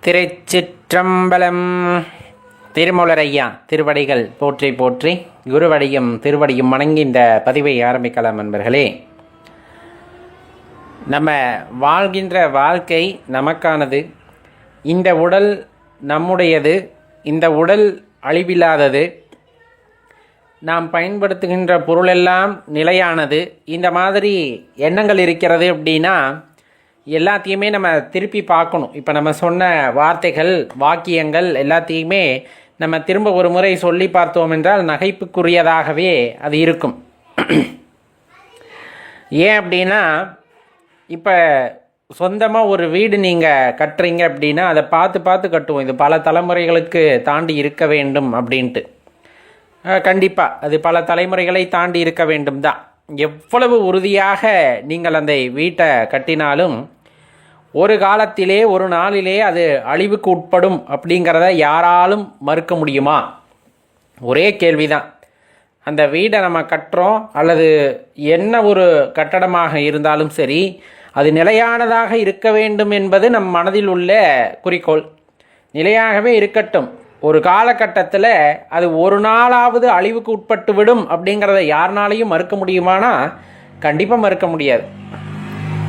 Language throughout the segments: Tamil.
திருச்சிற்றம்பலம். திருமூலரையா திருவடிகள் போற்றி போற்றி, குருவடியும் திருவடியும் வணங்கி இந்த பதிவை ஆரம்பிக்கலாம். நண்பர்களே, நம்ம வாழ்கின்ற வாழ்க்கை நமக்கானது. இந்த உடல் நம்முடையது. இந்த உடல் அழிவில்லாதது. நாம் பயன்படுத்துகின்ற பொருளெல்லாம் நிலையானது. இந்த மாதிரி எண்ணங்கள் இருக்கிறது அப்படின்னா எல்லாத்தையுமே நம்ம திருப்பி பார்க்கணும். இப்போ நம்ம சொன்ன வார்த்தைகள், வாக்கியங்கள் எல்லாத்தையுமே நம்ம திரும்ப ஒரு முறை சொல்லி பார்த்தோம் என்றால் நகைப்புக்குரியதாகவே அது இருக்கும். ஏன் அப்படின்னா, இப்போ சொந்தமாக ஒரு வீடு நீங்கள் கட்டுறீங்க அப்படின்னா அதை பார்த்து பார்த்து கட்டுவோம். இது பல தலைமுறைகளுக்கு தாண்டி இருக்க வேண்டும் அப்படின்ட்டு. கண்டிப்பாக அது பல தலைமுறைகளை தாண்டி இருக்க வேண்டும் தான். எவ்வளவு உறுதியாக நீங்கள் அந்த வீட்டை கட்டினாலும் ஒரு காலத்திலே ஒரு நாளிலே அது அழிவுக்கு உட்படும் அப்படிங்கிறத யாராலும் மறுக்க முடியுமா? ஒரே கேள்விதான். அந்த வீடை நம்ம கட்டுறோம், அல்லது என்ன ஒரு கட்டடமாக இருந்தாலும் சரி, அது நிலையானதாக இருக்க வேண்டும் என்பது நம் மனதில் உள்ள குறிக்கோள். நிலையாகவே இருக்கட்டும். ஒரு காலகட்டத்தில் அது ஒரு நாளாவது அழிவுக்கு உட்பட்டு விடும் அப்படிங்கிறத யாருனாலையும் மறுக்க முடியுமானா கண்டிப்பாக மறுக்க முடியாது.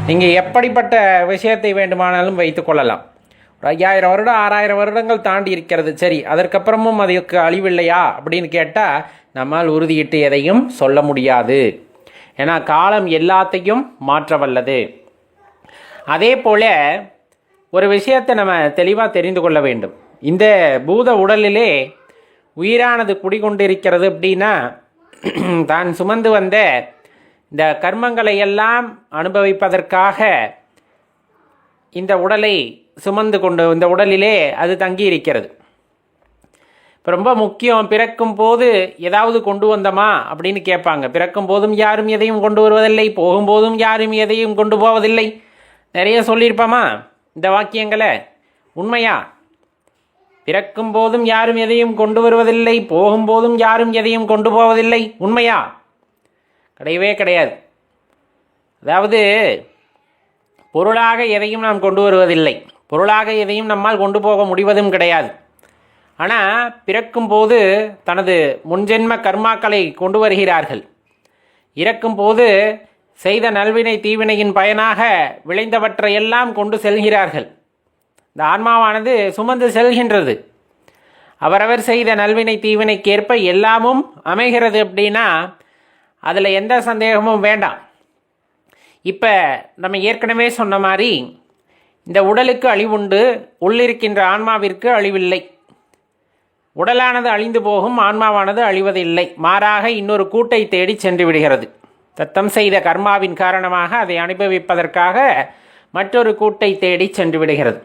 நீங்கள் எப்படிப்பட்ட விஷயத்தை வேண்டுமானாலும் வைத்து கொள்ளலாம். ஒரு 5000 வருடம் 6000 வருடங்கள் தாண்டி இருக்கிறது, சரி, அதற்கப்புறமும் அதுக்கு அழிவில்லையா அப்படின்னு கேட்டால் நம்மால் உறுதியிட்டு எதையும் சொல்ல முடியாது. ஏன்னா காலம் எல்லாத்தையும் மாற்ற வல்லது. அதே போல் ஒரு விஷயத்தை நம்ம தெளிவாக தெரிந்து கொள்ள வேண்டும். இந்த பூத உடலிலே உயிரானது குடிகொண்டிருக்கிறது அப்படின்னா தான் சுமந்து வந்த இந்த கர்மங்களை எல்லாம் அனுபவிப்பதற்காக இந்த உடலை சுமந்து கொண்டு இந்த உடலிலே அது தங்கி இருக்கிறது. இப்போ ரொம்ப முக்கியம், பிறக்கும் போது ஏதாவது கொண்டு வந்தோமா அப்படின்னு கேட்பாங்க. பிறக்கும் போதும் யாரும் எதையும் கொண்டு வருவதில்லை, போகும்போதும் யாரும் எதையும் கொண்டு போவதில்லை. நிறைய சொல்லியிருப்போமா இந்த வாக்கியங்களை? உண்மையா? பிறக்கும் போதும் யாரும் எதையும் கொண்டு வருவதில்லை, போகும்போதும் யாரும் எதையும் கொண்டு போவதில்லை, உண்மையா? கிடையவே கிடையாது. அதாவது பொருளாக எதையும் நாம் கொண்டு வருவதில்லை, பொருளாக எதையும் நம்மால் கொண்டு போக முடிவதும் கிடையாது. ஆனால் பிறக்கும்போது தனது முன்ஜென்ம கர்மாக்களை கொண்டு வருகிறார்கள். இறக்கும்போது செய்த நல்வினை தீவினையின் பயனாக விளைந்தவற்றையெல்லாம் கொண்டு செல்கிறார்கள். இந்த ஆன்மாவானது சுமந்து செல்கின்றது. அவரவர் செய்த நல்வினை தீவினைக்கேற்ப எல்லாமும் அமைகிறது அப்படின்னா அதில் எந்த சந்தேகமும் வேண்டாம். இப்போ நம்ம ஏற்கனவே சொன்ன மாதிரி இந்த உடலுக்கு அழிவுண்டு, உள்ளிருக்கின்ற ஆன்மாவிற்கு அழிவில்லை. உடலானது அழிந்து போகும், ஆன்மாவானது அழிவதில்லை. மாறாக இன்னொரு கூட்டை தேடி சென்று விடுகிறது. தத்தம் செய்த கர்மாவின் காரணமாக அதை அனுபவிப்பதற்காக மற்றொரு கூட்டை தேடி சென்று விடுகிறது.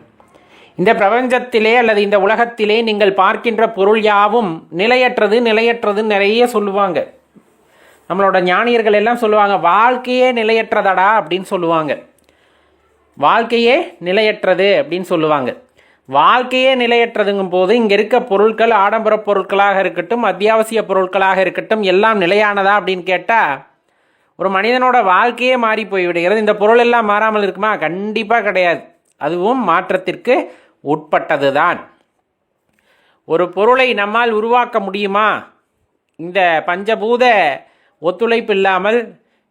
இந்த பிரபஞ்சத்திலே அல்லது இந்த உலகத்திலே நீங்கள் பார்க்கின்ற பொருள் யாவும் நிலையற்றது நிலையற்றது நிறைய சொல்லுவாங்க. நம்மளோட ஞானியர்கள் எல்லாம் சொல்லுவாங்க, வாழ்க்கையே நிலையற்றதடா அப்படின்னு சொல்லுவாங்க. வாழ்க்கையே நிலையற்றது அப்படின்னு சொல்லுவாங்க. வாழ்க்கையே நிலையற்றதுங்கும் போது இங்கே இருக்க பொருட்கள், ஆடம்பர பொருட்களாக இருக்கட்டும், அத்தியாவசிய பொருட்களாக இருக்கட்டும், எல்லாம் நிலையானதா அப்படின்னு கேட்டால் ஒரு மனிதனோட வாழ்க்கையே மாறி போய்விடுகிறது. இந்த பொருள் எல்லாம் மாறாமல் இருக்குமா? கண்டிப்பாக கிடையாது. அதுவும் மாற்றத்திற்கு உட்பட்டது தான். ஒரு பொருளை நம்மால் உருவாக்க முடியுமா? இந்த பஞ்சபூத ஒத்துழைப்பு இல்லாமல்,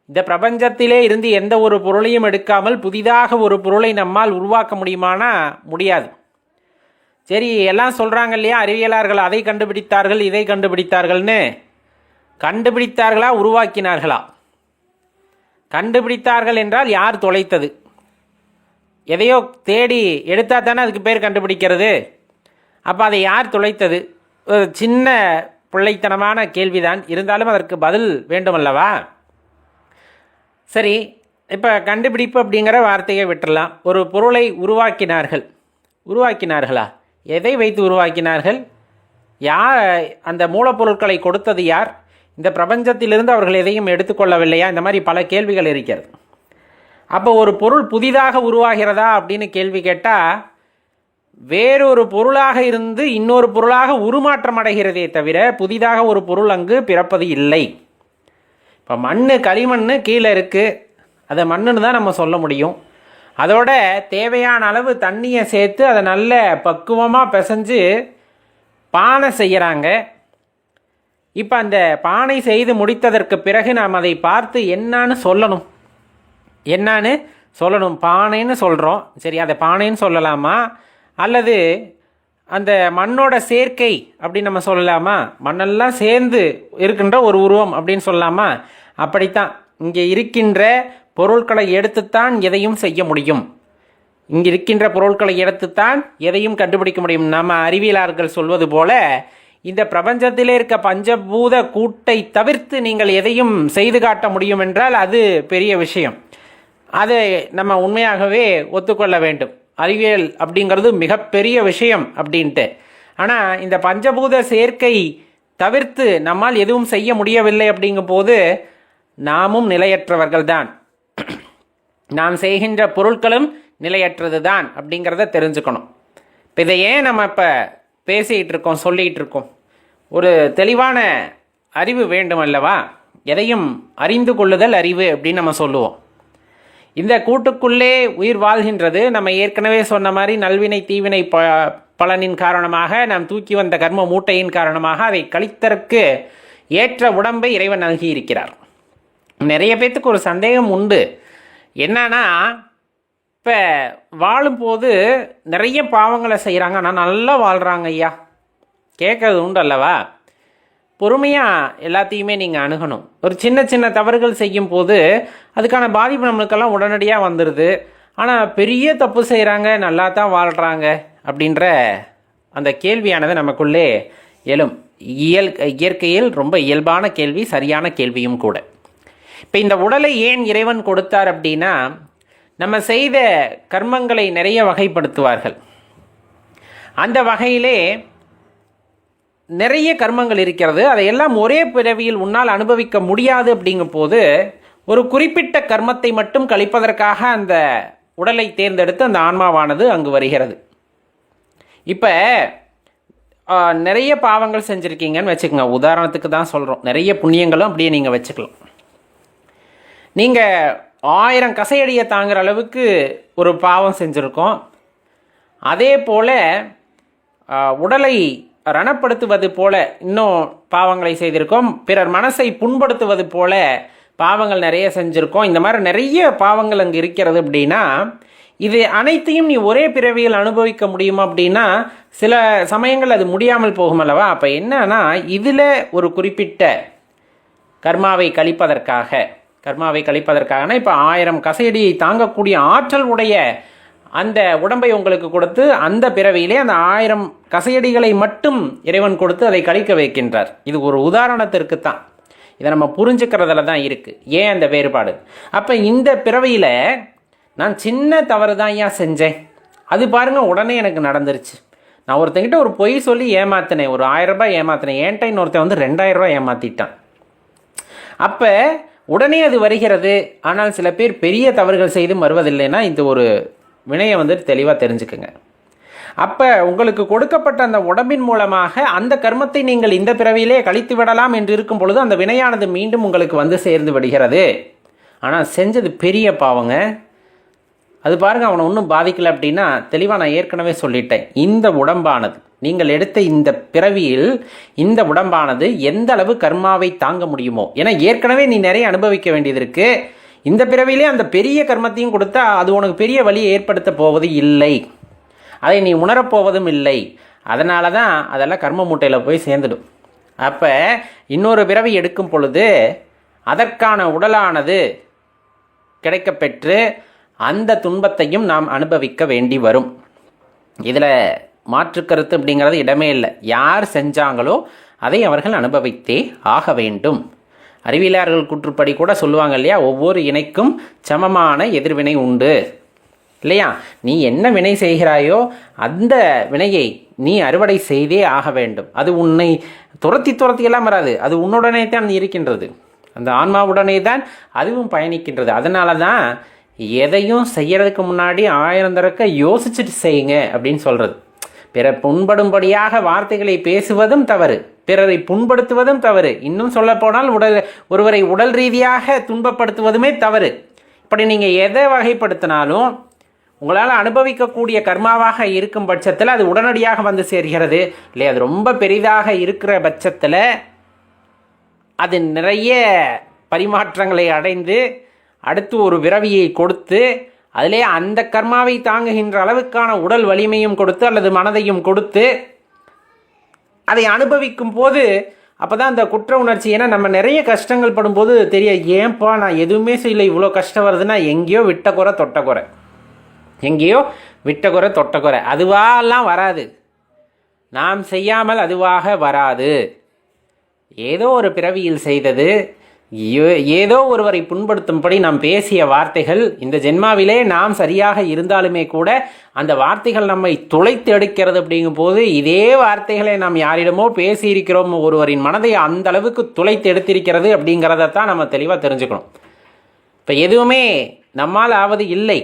இந்த பிரபஞ்சத்திலே இருந்து எந்த ஒரு பொருளையும் எடுக்காமல் புதிதாக ஒரு பொருளை நம்மால் உருவாக்க முடியுமானா முடியாது. சரி, எல்லாம் சொல்கிறாங்க இல்லையா, அறிவியலாளர்கள் அதை கண்டுபிடித்தார்கள் இதை கண்டுபிடித்தார்கள்னு. கண்டுபிடித்தார்களா உருவாக்கினார்களா? கண்டுபிடித்தார்கள் என்றால் யார் தொலைத்தது? எதையோ தேடி எடுத்தால் தானே அதுக்கு பேர் கண்டுபிடிக்கிறது. அப்போ அதை யார் தொலைத்தது? ஒரு சின்ன பிள்ளைத்தனமான கேள்விதான், இருந்தாலும் அதற்கு பதில் வேண்டுமல்லவா? சரி, இப்போ கண்டுபிடிப்பு அப்படிங்கிற வார்த்தையை விட்டுடலாம். ஒரு பொருளை உருவாக்கினார்கள். உருவாக்கினார்களா? எதை வைத்து உருவாக்கினார்கள்? யார் அந்த மூலப்பொருட்களை கொடுத்தது? யார்? இந்த பிரபஞ்சத்திலிருந்து அவர்கள் எதையும் எடுத்துக்கொள்ளவில்லையா? இந்த மாதிரி பல கேள்விகள் இருக்கிறது. அப்போ ஒரு பொருள் புதிதாக உருவாகிறதா அப்படின்னு கேள்வி கேட்டால் வேறொரு பொருளாக இருந்து இன்னொரு பொருளாக உருமாற்றம் அடைகிறதே தவிர புதிதாக ஒரு பொருள் அங்கு பிறப்பது இல்லை. இப்போ மண், களிமண் கீழே இருக்குது, அதை மண்ணுன்னு தான் நம்ம சொல்ல முடியும். அதோட தேவையான அளவு தண்ணியை சேர்த்து அதை நல்ல பக்குவமாக பிசைஞ்சு பானை செய்கிறாங்க. இப்போ அந்த பானை செய்து முடித்ததற்கு பிறகு நாம் அதை பார்த்து என்னான்னு சொல்லணும். பானைன்னு சொல்கிறோம், சரி அதை பானைன்னு சொல்லலாமா, அல்லது அந்த மண்ணோட சேர்க்கை அப்படின்னு நம்ம சொல்லலாமா, மண்ணெல்லாம் சேர்ந்து இருக்கின்ற ஒரு உருவம் அப்படின்னு சொல்லலாமா? அப்படித்தான் இங்கே இருக்கின்ற பொருட்களை எடுத்துத்தான் எதையும் செய்ய முடியும். இங்கே இருக்கின்ற பொருட்களை எடுத்துத்தான் எதையும் கண்டுபிடிக்க முடியும். நம்ம அறிவியலாளர்கள் சொல்வது போல இந்த பிரபஞ்சத்திலே இருக்க பஞ்சபூத கூட்டை தவிர்த்து நீங்கள் எதையும் செய்து காட்ட முடியும் என்றால் அது பெரிய விஷயம். அதை நம்ம உண்மையாகவே ஒத்துக்கொள்ள வேண்டும். அறிவியல் அப்படிங்கிறது மிகப்பெரிய விஷயம் அப்படின்ட்டு. ஆனால் இந்த பஞ்சபூத சேர்க்கை தவிர்த்து நம்மால் எதுவும் செய்ய முடியவில்லை அப்படிங்கும் போது நாமும் நிலையற்றவர்கள் தான், நாம் செய்கின்ற பொருட்களும் நிலையற்றது தான் அப்படிங்கிறத தெரிஞ்சுக்கணும். இப்போ இதை ஏன் நம்ம இப்போ பேசிகிட்டு இருக்கோம், சொல்லிகிட்டு இருக்கோம்? ஒரு தெளிவான அறிவு வேண்டும் அல்லவா? எதையும் அறிந்து கொள்ளுதல் அறிவு அப்படின்னு நம்ம சொல்லுவோம். இந்த கூட்டுக்குள்ளே உயிர் வாழ்கின்றது. நம்ம ஏற்கனவே சொன்ன மாதிரி நல்வினை தீவினை பலனின் காரணமாக நாம் தூக்கி வந்த கர்ம மூட்டையின் காரணமாக அதை கழித்தற்கு ஏற்ற உடம்பை இறைவன் நல்கி இருக்கிறார். நிறைய பேர்த்துக்கு ஒரு சந்தேகம் உண்டு. என்னன்னா, இப்போ வாழும்போது நிறைய பாவங்களை செய்கிறாங்க, ஆனால் நல்லா வாழ்கிறாங்க ஐயா, கேட்கறது உண்டு அல்லவா? பொறுமையாக எல்லாத்தையுமே நீங்கள் அணுகணும். ஒரு சின்ன சின்ன தவறுகள் செய்யும் போது அதுக்கான பாதிப்பு நம்மளுக்கெல்லாம் உடனடியாக வந்துடுது. ஆனால் பெரிய தப்பு செய்கிறாங்க, நல்லா தான் வாழ்கிறாங்க அப்படின்ற அந்த கேள்வியானது நமக்குள்ளே எழும். இயற்கையில் ரொம்ப இயல்பான கேள்வி, சரியான கேள்வியும் கூட. இப்போ இந்த உடலை ஏன் இறைவன் கொடுத்தார் அப்படின்னா, நம்ம செய்த கர்மங்களை நிறைய வகைப்படுத்துவார்கள். அந்த வகையிலே நிறைய கர்மங்கள் இருக்கிறது. அதையெல்லாம் ஒரே பிறவியில் உன்னால் அனுபவிக்க முடியாது அப்படிங்கும் போது ஒரு குறிப்பிட்ட கர்மத்தை மட்டும் கழிப்பதற்காக அந்த உடலை தேர்ந்தெடுத்து அந்த ஆன்மாவானது அங்கு வருகிறது. இப்போ நிறைய பாவங்கள் செஞ்சுருக்கீங்கன்னு வச்சுக்கோங்க, உதாரணத்துக்கு தான் சொல்கிறோம். நிறைய புண்ணியங்களும் அப்படியே நீங்கள் வச்சுக்கலாம். நீங்கள் 1000 கசையடியை தாங்குற அளவுக்கு ஒரு பாவம் செஞ்சுருக்கோம். அதே போல் உடலை ரணப்படுத்துவது போல இன்னும் பாவங்களை செய்திருக்கோம். பிறர் மனசை புண்படுத்துவது போல பாவங்கள் நிறைய செஞ்சுருக்கோம். இந்த மாதிரி நிறைய பாவங்கள் அங்கே இருக்கிறது. அப்படின்னா இது அனைத்தையும் நீ ஒரே பிறவியில் அனுபவிக்க முடியுமா அப்படின்னா சில சமயங்கள் அது முடியாமல் போகும் அல்லவா? அப்போ என்னன்னா, இதில் ஒரு குறிப்பிட்ட கர்மாவை கழிப்பதற்காகனா இப்போ 1000 கசையடியை தாங்கக்கூடிய ஆற்றல் உடைய அந்த உடம்பை உங்களுக்கு கொடுத்து அந்த பிறவியிலே அந்த 1000 கசையடிகளை மட்டும் இறைவன் கொடுத்து அதை கழிக்க வைக்கின்றார். இது ஒரு உதாரணத்திற்கு தான், இதை நம்ம புரிஞ்சுக்கிறதுல தான் இருக்குது ஏன் அந்த வேறுபாடு. அப்போ இந்த பிறவியில் நான் சின்ன தவறு தான் ஏன் செஞ்சேன், அது பாருங்கள் உடனே எனக்கு நடந்துருச்சு. நான் ஒருத்தங்கிட்ட ஒரு பொய் சொல்லி ஏமாத்தினேன், ஒரு 1000 ரூபாய் ஏமாத்தினேன், ஏன்ட்ட இன்னொருத்தன் வந்து 2000 ரூபாய் ஏமாற்றிட்டான். அப்போ உடனே அது வருகிறது. ஆனால் சில பேர் பெரிய தவறுகள் செய்து வருவதில்லைன்னா இந்த ஒரு வினையை வந்து தெளிவாக தெரிஞ்சுக்குங்க. அப்போ உங்களுக்கு கொடுக்கப்பட்ட அந்த உடம்பின் மூலமாக அந்த கர்மத்தை நீங்கள் இந்த பிறவியிலே கழித்து விடலாம் என்று இருக்கும் பொழுது அந்த வினையானது மீண்டும் உங்களுக்கு வந்து சேர்ந்து விடுகிறது. ஆனால் செஞ்சது பெரிய பாவங்க. அது பாருங்கள், அவனை ஒன்றும் பாதிக்கலை அப்படின்னா தெளிவாக நான் ஏற்கனவே சொல்லிட்டேன். இந்த உடம்பானது நீங்கள் எடுத்த இந்த பிறவியில் இந்த உடம்பானது எந்த அளவு கர்மாவை தாங்க முடியுமோ, ஏன்னா ஏற்கனவே நீ நிறைய அனுபவிக்க வேண்டியது இருக்குது. இந்த பிறவிலே அந்த பெரிய கர்மத்தையும் கொடுத்தா அது உனக்கு பெரிய வழியை ஏற்படுத்த போவது இல்லை, அதை நீ உணரப்போவதும் இல்லை. அதனால தான் அதெல்லாம் கர்ம மூட்டையில் போய் சேர்ந்துடும். அப்போ இன்னொரு பிறவி எடுக்கும் பொழுது அதற்கான உடலானது கிடைக்கப்பெற்று அந்த துன்பத்தையும் நாம் அனுபவிக்க வேண்டி வரும். இதில் மாற்று கருத்து அப்படிங்கிறது இடமே இல்லை. யார் செஞ்சாங்களோ அதை அவர்கள் அனுபவித்தே ஆக வேண்டும். அறிவியலாளர்கள் கூற்றுப்படி கூட சொல்லுவாங்க இல்லையா, ஒவ்வொரு இணைக்கும் சமமான எதிர்வினை உண்டு இல்லையா? நீ என்ன வினை செய்கிறாயோ அந்த வினையை நீ அறுவடை செய்தே ஆக வேண்டும். அது உன்னை துரத்தியெல்லாம் வராது, அது உன்னுடனே தான் இருக்கின்றது, அந்த ஆன்மாவுடனே தான் அதுவும் பயணிக்கின்றது. அதனால தான் எதையும் செய்யறதுக்கு முன்னாடி 1000 தடவை யோசிச்சுட்டு செய்யுங்க அப்படின்னு சொல்கிறது. பிறர் புண்படும்படியாக வார்த்தைகளை பேசுவதும் தவறு, பிறரை புண்படுத்துவதும் தவறு, இன்னும் சொல்லப்போனால் ஒருவரை உடல் ரீதியாக துன்பப்படுத்துவதுமே தவறு. இப்படி நீங்கள் எதை வகைப்படுத்தினாலும் உங்களால் அனுபவிக்கக்கூடிய கர்மாவாக இருக்கும் பட்சத்தில் அது உடனடியாக வந்து சேர்கிறது. இல்லை அது ரொம்ப பெரிதாக இருக்கிற பட்சத்தில் அது நிறைய பரிமாற்றங்களை அடைந்து அடுத்து ஒரு விரவியை கொடுத்து அதிலே அந்த கர்மாவை தாங்குகின்ற அளவுக்கான உடல் வலிமையும் கொடுத்து அல்லது மனதையும் கொடுத்து அதை அனுபவிக்கும் போது அப்போ தான் அந்த குற்ற உணர்ச்சி. ஏன்னா நம்ம நிறைய கஷ்டங்கள் படும்போது தெரியாது, ஏன்பா நான் எதுவுமே செய்யலை இவ்வளோ கஷ்டம் வருதுன்னா எங்கேயோ விட்ட குறை தொட்ட குறை, எங்கேயோ விட்ட குறை தொட்ட குறை, அதுவாலாம் வராது. நாம் செய்யாமல் அதுவாக வராது. ஏதோ ஒரு பிறவியில் செய்தது, ஏதோ ஒருவரை புண்படுத்தும்படி நாம் பேசிய வார்த்தைகள், இந்த ஜென்மாவிலே நாம் சரியாக இருந்தாலுமே கூட அந்த வார்த்தைகள் நம்மை துளைத்து எடுக்கிறது. அப்படிங்கும் போது இதே வார்த்தைகளை நாம் யாரிடமோ பேசியிருக்கிறோம், ஒருவரின் மனதை அந்த அளவுக்கு துளைத்து எடுத்திருக்கிறது அப்படிங்கிறதான் நம்ம தெளிவாக தெரிஞ்சுக்கணும். இப்போ எதுவுமே நம்மால் ஆவது இல்லை.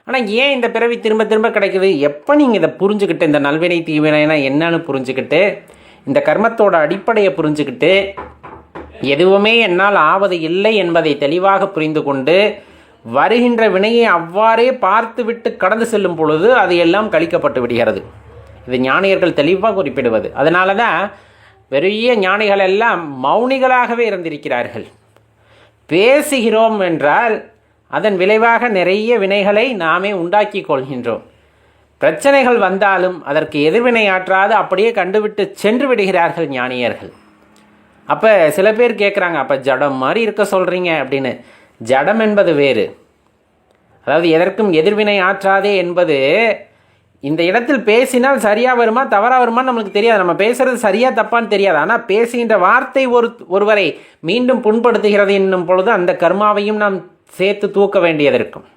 ஆனால் ஏன் இந்த பிறவி திரும்ப திரும்ப கிடைக்குது? எப்போ நீங்கள் இதை புரிஞ்சுக்கிட்டு, இந்த நல்வினை தீவினைனா என்னன்னு புரிஞ்சுக்கிட்டு, இந்த கர்மத்தோட அடிப்படையை புரிஞ்சுக்கிட்டு, எதுவுமே என்னால் ஆவது இல்லை என்பதை தெளிவாக புரிந்து கொண்டு வருகின்ற வினையை அவ்வாறே பார்த்து விட்டு கடந்து செல்லும் பொழுது அது எல்லாம் கழிக்கப்பட்டு விடுகிறது. இது ஞானியர்கள் தெளிவாக குறிப்பிடுவது. அதனால தான் பெரிய ஞானிகள் எல்லாம் மௌனிகளாகவே இருந்திருக்கிறார்கள். பேசுகிறோம் என்றால் அதன் விளைவாக நிறைய வினைகளை நாமே உண்டாக்கி கொள்கின்றோம். பிரச்சனைகள் வந்தாலும் அதற்கு எதிர்வினை ஆற்றாது அப்படியே கண்டுவிட்டு சென்று விடுகிறார்கள் ஞானியர்கள். அப்போ சில பேர் கேட்குறாங்க, அப்போ ஜடம் மாதிரி இருக்க சொல்கிறீங்க அப்படின்னு. ஜடம் என்பது வேறு, அதாவது எதற்கும் எதிர்வினை ஆற்றாதே என்பது இந்த இடத்தில் பேசினால் சரியாக வருமா தவறாக வருமானு நம்மளுக்கு தெரியாது. நம்ம பேசுகிறது சரியாக தப்பான்னு தெரியாது. ஆனால் பேசுகின்ற வார்த்தை ஒருவரை மீண்டும் புண்படுத்துகிறது என்னும் பொழுது அந்த கர்மாவையும் நாம் சேர்த்து தூக்க வேண்டியது இருக்கும்.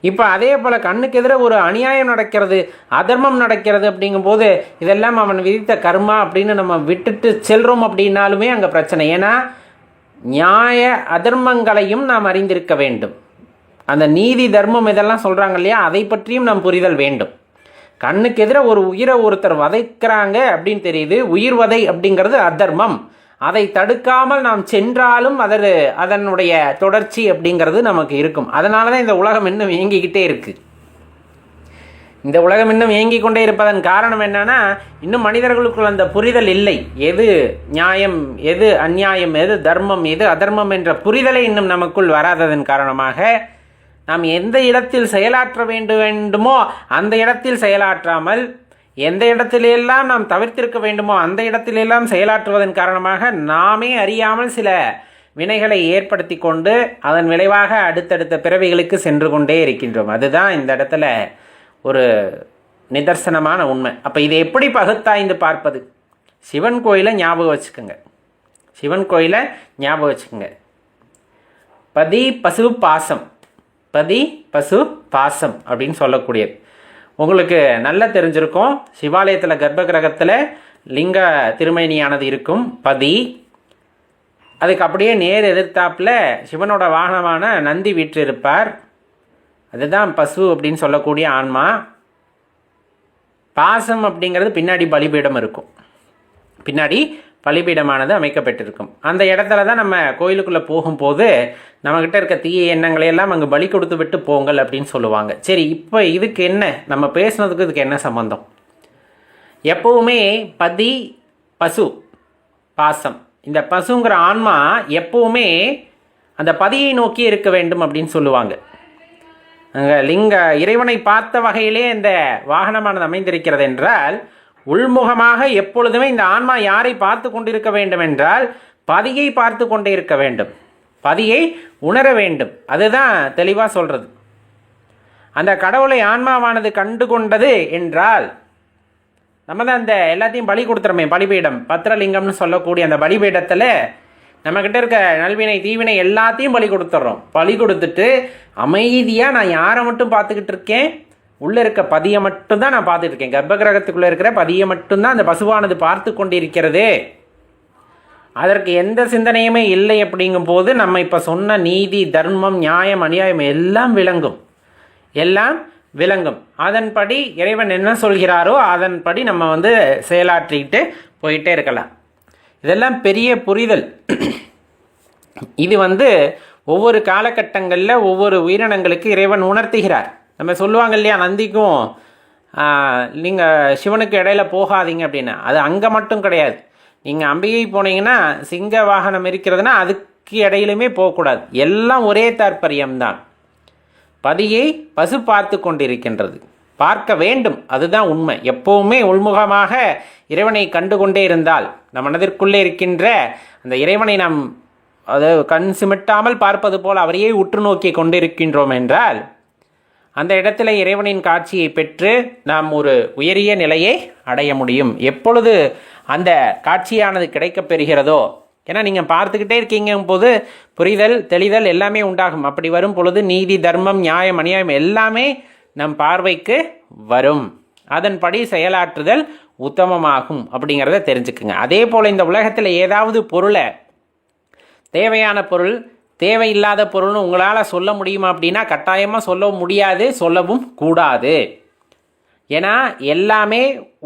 இப்போ அதே போல் கண்ணுக்கு எதிராக ஒரு அநியாயம் நடக்கிறது, அதர்மம் நடக்கிறது அப்படிங்கும்போது இதெல்லாம் அவன் விதித்த கர்மா அப்படின்னு நம்ம விட்டுட்டு செல்கிறோம் அப்படின்னாலுமே அங்கே பிரச்சனை. ஏன்னா நியாய அதர்மங்களையும் நாம் அறிந்திருக்க வேண்டும். அந்த நீதி தர்மம் இதெல்லாம் சொல்கிறாங்க இல்லையா, அதை பற்றியும் நாம் புரிதல் வேண்டும். கண்ணுக்கு எதிராக ஒரு உயிரை ஒருத்தர் வதைக்கிறாங்க அப்படின்னு தெரியுது, உயிர் வதை அப்படிங்கிறது அதர்மம். அதை தடுக்காமல் நாம் சென்றாலும் அதனுடைய தொடர்ச்சி அப்படிங்கிறது நமக்கு இருக்கும். அதனால தான் இந்த உலகம் இன்னும் இயங்கிக்கிட்டே இருக்குது. இந்த உலகம் இன்னும் இயங்கிக் கொண்டே இருப்பதன் காரணம் என்னன்னா, இன்னும் மனிதர்களுக்குள் அந்த புரிதல் இல்லை. எது நியாயம், எது அந்நியாயம், எது தர்மம், எது அதர்மம் என்ற புரிதலை இன்னும் நமக்குள் வராததன் காரணமாக நாம் எந்த இடத்தில் செயலாற்ற வேண்டுமோ அந்த இடத்தில் செயலாற்றாமல், எந்த இடத்திலெல்லாம் நாம் தவிர்த்திருக்க வேண்டுமோ அந்த இடத்திலெல்லாம் செயலாற்றுவதன் காரணமாக நாமே அறியாமல் சில வினைகளை ஏற்படுத்தி கொண்டு அதன் விளைவாக அடுத்தடுத்த பிறவிகளுக்கு சென்று கொண்டே இருக்கின்றோம். அதுதான் இந்த இடத்துல ஒரு நிதர்சனமான உண்மை. அப்போ இதை எப்படி பகுத்தாய்ந்து பார்ப்பது? சிவன் கோயிலை ஞாபகம் வச்சுக்கோங்க. சிவன் கோயிலை ஞாபகம் வச்சுக்கோங்க. பதி பசு பாசம், பதி பசு பாசம் அப்படின்னு சொல்லக்கூடியது உங்களுக்கு நல்லா தெரிஞ்சிருக்கும். சிவாலயத்தில் கர்ப்ப கிரகத்தில் லிங்க திருமேனியானது இருக்கும், பதி. அதுக்கு அப்படியே நேர் எதிர்த்தாப்பில் சிவனோட வாகனமான நந்தி வீற்றிருப்பார். அதுதான் பசு அப்படின்னு சொல்லக்கூடிய ஆன்மா. பாசம் அப்படிங்கிறது பின்னாடி பலிபீடம் இருக்கும், பின்னாடி பலிபீடமானது அமைக்கப்பட்டிருக்கும். அந்த இடத்துல தான் நம்ம கோயிலுக்குள்ளே போகும்போது நம்மக்கிட்ட இருக்க தீய எண்ணங்களை எல்லாம் அங்கே பலி கொடுத்து விட்டு போங்கள் அப்படின்னு சொல்லுவாங்க. சரி, இப்போ இதுக்கு என்ன, நம்ம பேசுனதுக்கு இதுக்கு என்ன சம்பந்தம்? எப்பவுமே பதி பசு பாசம், இந்த பசுங்கிற ஆன்மா எப்பவுமே அந்த பதியை நோக்கி இருக்க வேண்டும் அப்படின்னு சொல்லுவாங்க. அங்கே லிங்க இறைவனை பார்த்த வகையிலே இந்த வாகனமானது அமைந்திருக்கிறது என்றால், உள்முகமாக எப்பொழுதுமே இந்த ஆன்மா யாரை பார்த்து கொண்டிருக்க வேண்டும் என்றால் பதியை பார்த்து கொண்டே இருக்க வேண்டும், பதியை உணர வேண்டும். அதுதான் தெளிவாக சொல்கிறது. அந்த கடவுளை ஆன்மாவானது கண்டு கொண்டது என்றால் நம்ம தான் அந்த எல்லாத்தையும் பலி கொடுத்துறோமே, பலிபீடம் பத்திரலிங்கம்னு சொல்லக்கூடிய அந்த பலிபீடத்தில் நம்மக்கிட்ட இருக்க நல்வினை தீவினை எல்லாத்தையும் பலி கொடுத்துட்றோம். பலி கொடுத்துட்டு அமைதியாக நான் யாரை மட்டும் பார்த்துக்கிட்டு இருக்கேன், உள்ளே இருக்க பதியை மட்டும்தான் நான் பார்த்துட்டு இருக்கேன். கர்ப்ப கிரகத்துக்குள்ளே இருக்கிற பதியை மட்டும்தான் அந்த பசுவானது பார்த்து கொண்டிருக்கிறது. அதற்கு எந்த சிந்தனையுமே இல்லை. அப்படிங்கும் போது நம்ம இப்போ சொன்ன நீதி தர்மம் நியாயம் அநியாயம் எல்லாம் விளங்கும், எல்லாம் விளங்கும். அதன்படி இறைவன் என்ன சொல்கிறாரோ அதன்படி நம்ம செயலாற்றிக்கிட்டு போயிட்டே இருக்கலாம். இதெல்லாம் பெரிய புரிதல். இது ஒவ்வொரு காலகட்டங்களில் ஒவ்வொரு உயிரினங்களுக்கு இறைவன் உணர்த்துகிறார். நம்ம சொல்லுவாங்க இல்லையா, நந்திக்கும் நீங்கள் சிவனுக்கு இடையில போகாதீங்க அப்படின்னு. அது அங்கே மட்டும் கிடையாது. நீங்கள் அம்பிகை போனீங்கன்னா சிங்க வாகனம் இருக்கிறதுனா அதுக்கு இடையிலுமே போகக்கூடாது. எல்லாம் ஒரே தாற்பயம்தான். பதியை பசு பார்த்து கொண்டிருக்கின்றது, பார்க்க வேண்டும், அதுதான் உண்மை. எப்போவுமே உள்முகமாக இறைவனை கண்டு கொண்டே இருந்தால் நம் மனதிற்குள்ளே இருக்கின்ற அந்த இறைவனை நாம் கண் சிமிட்டாமல் பார்ப்பது போல் அவரையே உற்று நோக்கி கொண்டிருக்கின்றோம் என்றால் அந்த இடத்துல இறைவனின் காட்சியை பெற்று நாம் ஒரு உயரிய நிலையை அடைய முடியும். எப்பொழுது அந்த காட்சியானது கிடைக்கப் பெறுகிறதோ, ஏன்னா நீங்கள் பார்த்துக்கிட்டே இருக்கீங்க போது புரிதல் தெளிதல் எல்லாமே உண்டாகும். அப்படி வரும் பொழுது நீதி தர்மம் நியாயம் அநியாயம் எல்லாமே நம் பார்வைக்கு வரும். அதன்படி செயலாற்றுதல் உத்தமமாகும் அப்படிங்கிறத தெரிஞ்சுக்குங்க. அதே போல் இந்த உலகத்தில் ஏதாவது பொருளை, தேவையான பொருள் தேவையில்லாத பொருள்னு உங்களால் சொல்ல முடியுமா அப்படின்னா கட்டாயமாக சொல்ல முடியாது, சொல்லவும் கூடாது. ஏன்னா எல்லாமே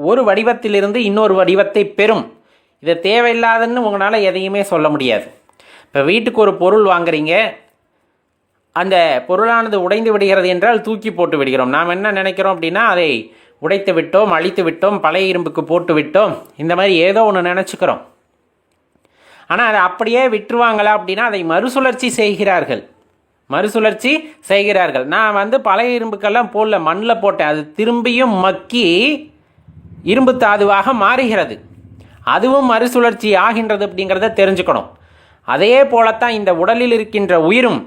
ஒரு வடிவத்திலிருந்து இன்னொரு வடிவத்தை பெறும். இது தேவையில்லாதன்னு உங்களால் எதையுமே சொல்ல முடியாது. இப்போ வீட்டுக்கு ஒரு பொருள் வாங்குறீங்க, அந்த பொருளானது உடைந்து விடுகிறது என்றால் தூக்கி போட்டு விடுகிறோம். நாம் என்ன நினைக்கிறோம் அப்படின்னா அதை உடைத்து விட்டோம், அழித்து விட்டோம், பழைய இரும்புக்கு போட்டு விட்டோம், இந்த மாதிரி ஏதோ ஒன்று நினச்சிக்கிறோம். ஆனால் அதை அப்படியே விட்டுருவாங்களா அப்படின்னா அதை மறுசுழற்சி செய்கிறார்கள். நான் பழைய இரும்புக்கெல்லாம் போடல, மண்ணில் போட்டேன், அது திரும்பியும் மக்கி இரும்பு தாதுவாக மாறுகிறது. அதுவும் மறுசுழற்சி ஆகின்றது அப்படிங்கிறத தெரிஞ்சுக்கணும். அதே போலத்தான் இந்த உடலில் இருக்கின்ற உயிரும்.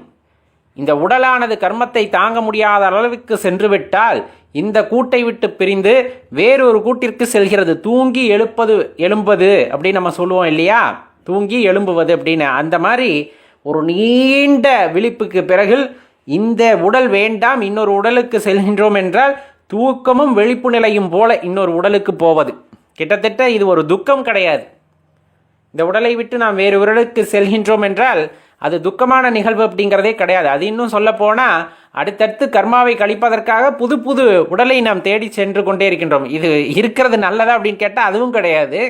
இந்த உடலானது கர்மத்தை தாங்க முடியாத அளவுக்கு சென்று விட்டால் இந்த கூட்டை விட்டு பிரிந்து வேறொரு கூட்டிற்கு செல்கிறது. தூங்கி எழும்புவது அப்படின்னு நம்ம சொல்லுவோம் இல்லையா, தூங்கி எழும்புவது அப்படின்னு. அந்த மாதிரி ஒரு நீண்ட விழிப்புக்கு பிறகு இந்த உடல் வேண்டாம், இன்னொரு உடலுக்கு செல்கின்றோம் என்றால் தூக்கமும் விழிப்பு நிலையும் போல இன்னொரு உடலுக்கு போவது. கிட்டத்தட்ட இது ஒரு துக்கம் கிடையாது. இந்த உடலை விட்டு நாம் வேறு உடலுக்கு செல்கின்றோம் என்றால் அது துக்கமான நிகழ்வு அப்படிங்கிறதே கிடையாது. அது இன்னும் சொல்ல போனால் அடுத்தடுத்து கர்மாவை கழிப்பதற்காக புது புது உடலை நாம் தேடி சென்று கொண்டே இருக்கின்றோம். இது இருக்கிறது நல்லதா அப்படின்னு கேட்டால் அதுவும் கிடையாது.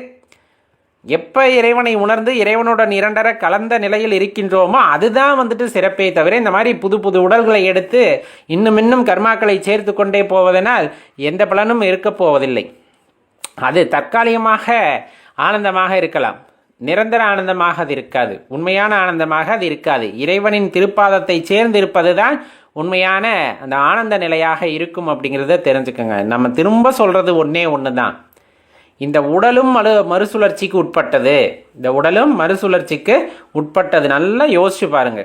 எப்போ இறைவனை உணர்ந்து இறைவனுடன் இரண்டர கலந்த நிலையில் இருக்கின்றோமோ அதுதான் சிறப்பே தவிர இந்த மாதிரி புது புது உடல்களை எடுத்து இன்னும் கர்மாக்களை சேர்த்து கொண்டே போவதனால் எந்த பலனும் இருக்க போவதில்லை. அது தற்காலிகமாக ஆனந்தமாக இருக்கலாம், நிரந்தர ஆனந்தமாக அது இருக்காது, உண்மையான ஆனந்தமாக அது இருக்காது. இறைவனின் திருப்பாதத்தை சேர்ந்து இருப்பது தான் உண்மையான அந்த ஆனந்த நிலையாக இருக்கும் அப்படிங்கிறத தெரிஞ்சுக்கோங்க. நம்ம திரும்ப சொல்கிறது ஒன்று தான், இந்த உடலும் மறுசுழற்சிக்கு உட்பட்டது. நல்லா யோசிச்சு பாருங்க.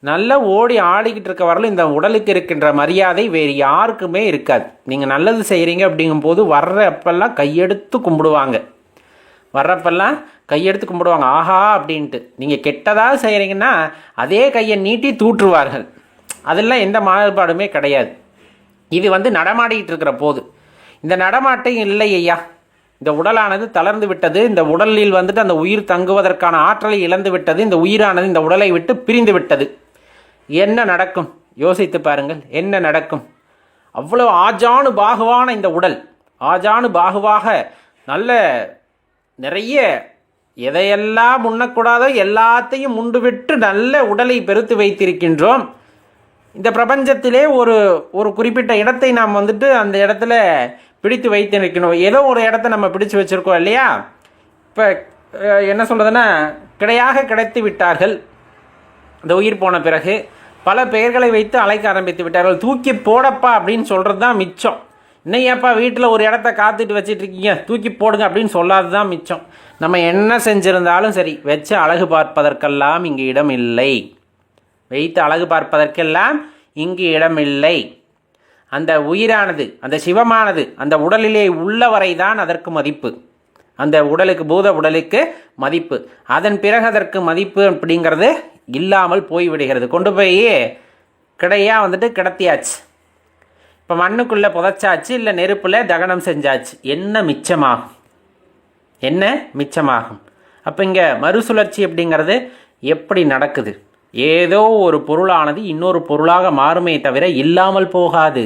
நல்லா ஓடி ஆடிக்கிட்டு இருக்க வரலும் இந்த உடலுக்கு இருக்கின்ற மரியாதை வேறு யாருக்குமே இருக்காது. நீங்கள் நல்லது செய்கிறீங்க அப்படிங்கும்போது வர்றப்பெல்லாம் கையெடுத்து கும்பிடுவாங்க, ஆஹா அப்படின்ட்டு. நீங்கள் கெட்டதாக செய்கிறீங்கன்னா அதே கையை நீட்டி தூற்றுவார்கள். அதெல்லாம் எந்த மாறுபாடுமே கிடையாது. இது நடமாடிக்கிட்டு இருக்கிற போது இந்த நடமாட்டம் இல்லை ஐயா. இந்த உடலானது தளர்ந்து விட்டது, இந்த உடலில் அந்த உயிர் தங்குவதற்கான ஆற்றலை இழந்து விட்டது, இந்த உயிரானது இந்த உடலை விட்டு பிரிந்து விட்டது. என்ன நடக்கும் யோசித்து பாருங்கள், என்ன நடக்கும்? அவ்வளோ ஆஜானு பாகுவான இந்த உடல், ஆஜானு பாகுவாக நல்ல நிறைய எதையெல்லாம் உண்ணக்கூடாதோ எல்லாத்தையும் உண்டுவிட்டு நல்ல உடலை பெருத்து வைத்திருக்கின்றோம். இந்த பிரபஞ்சத்திலே ஒரு குறிப்பிட்ட இடத்தை நாம் அந்த இடத்துல பிடித்து வைத்து நிற்கணும். ஏதோ ஒரு இடத்த நம்ம பிடிச்சு வச்சுருக்கோம் இல்லையா. இப்போ என்ன சொல்கிறதுன்னா, கிடைத்து விட்டார்கள். இந்த உயிர் போன பிறகு பல பெயர்களை வைத்து அழைக்க ஆரம்பித்து விட்டார்கள். தூக்கி போடப்பா அப்படின்னு சொல்கிறது தான் மிச்சம். இன்னையப்பா வீட்டில் ஒரு இடத்த காத்துட்டு வச்சிட்ருக்கீங்க, தூக்கி போடுங்க அப்படின்னு சொல்லாது தான் மிச்சம். நம்ம என்ன செஞ்சுருந்தாலும் சரி, வச்சு அழகு பார்ப்பதற்கெல்லாம் இங்கு இடம் இல்லை, வைத்து அழகு பார்ப்பதற்கெல்லாம் இங்கு இடமில்லை. அந்த உயிரானது, அந்த சிவமானது அந்த உடலிலே உள்ளவரை தான் அதற்கு மதிப்பு. அந்த உடலுக்கு, பூத உடலுக்கு மதிப்பு. அதன் பிறகு அதற்கு மதிப்பு அப்படிங்கிறது இல்லாமல் போய்விடுகிறது. கொண்டு போய் கிடையாக கிடத்தியாச்சு. இப்போ மண்ணுக்குள்ளே புதைச்சாச்சு, இல்லை நெருப்பில் தகனம் செஞ்சாச்சு. என்ன மிச்சமாகும்? அப்போ இங்கே மறுசுழற்சி அப்படிங்கிறது எப்படி நடக்குது? ஏதோ ஒரு பொருளானது இன்னொரு பொருளாக மாறுமே தவிர இல்லாமல் போகாது.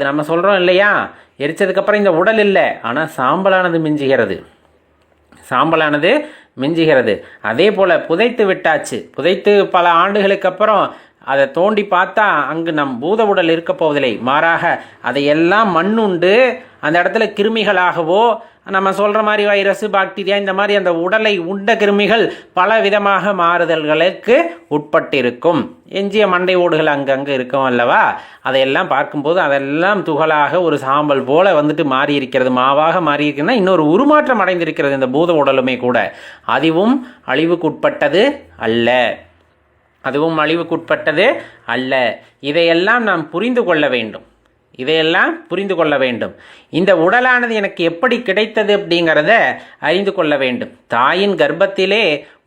நம்ம சொல்கிறோம் இல்லையா, எரிச்சதுக்கப்புறம் இந்த உடல் இல்லை, ஆனால் சாம்பலானது மிஞ்சுகிறது. அதே போல் புதைத்து விட்டாச்சு, புதைத்து பல ஆண்டுகளுக்கு அப்புறம் அதை தோண்டி பார்த்தா அங்கு நம் பூத உடல் இருக்க போவதில்லை, மாறாக அதையெல்லாம் மண்ணுண்டு அந்த இடத்துல கிருமிகளாகவோ, நம்ம சொல்கிற மாதிரி வைரஸ், பாக்டீரியா, இந்த மாதிரி அந்த உடலை உண்ட கிருமிகள் பல விதமாக மாறுதல்களுக்கு உட்பட்டிருக்கும். எஞ்சிய மண்டை ஓடுகள் அங்கங்கே இருக்கும் அல்லவா, அதையெல்லாம் பார்க்கும்போது அதெல்லாம் துகளாக ஒரு சாம்பல் போல வந்துட்டு மாறி இருக்கிறது, மாவாக மாறி இருக்குன்னா இன்னொரு உருமாற்றம் அடைந்திருக்கிறது இந்த பூத உடலுமே கூட. அதுவும் அழிவுக்குட்பட்டது அல்ல, அதுவும் அழிவுக்குட்பட்டது அல்ல. இதையெல்லாம் நாம் புரிந்து கொள்ள வேண்டும், இதையெல்லாம் புரிந்து கொள்ள வேண்டும். இந்த உடலானது எனக்கு எப்படி கிடைத்தது அப்படிங்கிறத அறிந்து கொள்ள வேண்டும். தாயின் கர்ப்பத்திலே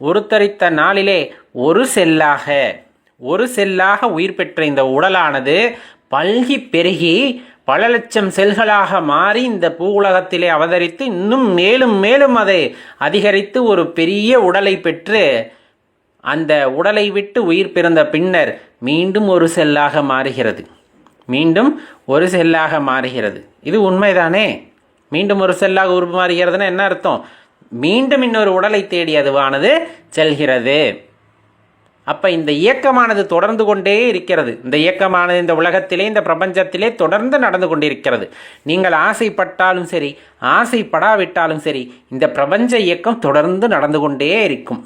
உருத்தரித்த நாளிலே ஒரு செல்லாக உயிர் பெற்ற இந்த உடலானது பல்கி பெருகி பல லட்சம் செல்களாக மாறி இந்த பூ உலகத்திலே அவதரித்து இன்னும் மேலும் மேலும் அதை அதிகரித்து ஒரு பெரிய உடலை பெற்று அந்த உடலை விட்டு உயிர் பிறந்த பின்னர் மீண்டும் ஒரு செல்லாக மாறுகிறது, மீண்டும் ஒரு செல்லாக மாறுகிறது. இது உண்மைதானே? மீண்டும் ஒரு செல்லாக உருமாறுகிறதுனா என்ன அர்த்தம்? மீண்டும் இன்னொரு உடலை தேடி அதுவானது செல்கிறது. அப்போ இந்த இயக்கமானது தொடர்ந்து கொண்டே இருக்கிறது. இந்த இயக்கமானது இந்த உலகத்திலே, இந்த பிரபஞ்சத்திலே தொடர்ந்து நடந்து கொண்டிருக்கிறது. நீங்கள் ஆசைப்பட்டாலும் சரி, ஆசைப்படாவிட்டாலும் சரி, இந்த பிரபஞ்ச இயக்கம் தொடர்ந்து நடந்து கொண்டே இருக்கும்.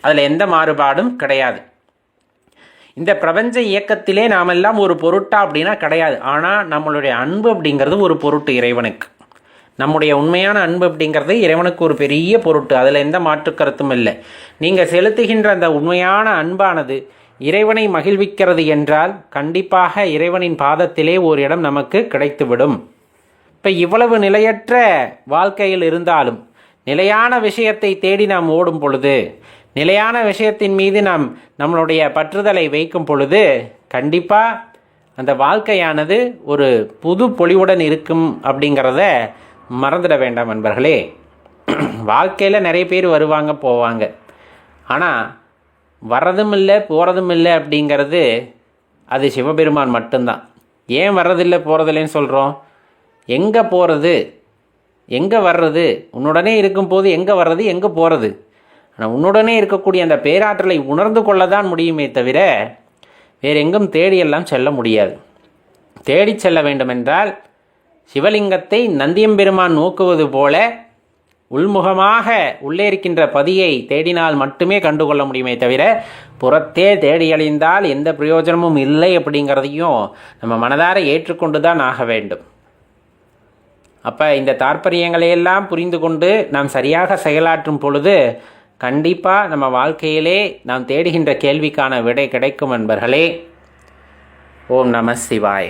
அதில் எந்த மாறுபாடும் கிடையாது. இந்த பிரபஞ்ச இயக்கத்திலே நாமெல்லாம் ஒரு பொருட்டா அப்படின்னா கிடையாது. ஆனால் நம்மளுடைய அன்பு அப்படிங்கிறது ஒரு பொருட்டு இறைவனுக்கு. நம்முடைய உண்மையான அன்பு அப்படிங்கிறது இறைவனுக்கு ஒரு பெரிய பொருட்டு, அதில் எந்த மாற்று கருத்தும் இல்லை. நீங்கள் செலுத்துகின்ற அந்த உண்மையான அன்பானது இறைவனை மகிழ்விக்கிறது என்றால் கண்டிப்பாக இறைவனின் பாதத்திலே ஒரு இடம் நமக்கு கிடைத்துவிடும். இப்போ இவ்வளவு நிலையற்ற வாழ்க்கையில் இருந்தாலும் நிலையான விஷயத்தை தேடி நாம் ஓடும் பொழுது, நிலையான விஷயத்தின் மீது நாம் நம்மளுடைய பற்றுதலை வைக்கும் பொழுது கண்டிப்பாக அந்த வாழ்க்கையானது ஒரு புது பொலிவுடன் இருக்கும் அப்படிங்கிறத மறந்துட வேண்டாம் நண்பர்களே. வாழ்க்கையில் நிறைய பேர் வருவாங்க போவாங்க, ஆனால் வர்றதும் இல்லை போகிறதும் இல்லை அப்படிங்கிறது அது சிவபெருமான் மட்டும்தான். ஏன் வர்றதில்லை போகிறதில்லைன்னு சொல்கிறோம்? எங்கே போகிறது, எங்கே வர்றது? உன்னுடனே இருக்கும்போது எங்கே வர்றது, எங்கே போகிறது? ஆனால் உன்னுடனே இருக்கக்கூடிய அந்த பேராற்றலை உணர்ந்து கொள்ள தான் முடியுமே தவிர வேறு எங்கும் தேடியெல்லாம் செல்ல முடியாது. தேடி செல்ல வேண்டுமென்றால் சிவலிங்கத்தை நந்தியம்பெருமான் நோக்குவது போல உள்முகமாக உள்ளே இருக்கின்ற பதியை தேடினால் மட்டுமே கண்டுகொள்ள முடியுமே தவிர புறத்தே தேடி அழிந்தால் எந்த பிரயோஜனமும் இல்லை அப்படிங்கிறதையும் நம்ம மனதார ஏற்றுக்கொண்டு தான் ஆக வேண்டும். அப்போ இந்த தாற்பயங்களையெல்லாம் புரிந்து கொண்டு நாம் சரியாக செயலாற்றும் பொழுது கண்டிப்பாக நம்ம வாழ்க்கையிலே நாம் தேடுகின்ற கேள்விக்கான விடை கிடைக்கும் நண்பர்களே. ஓம் நம சிவாய.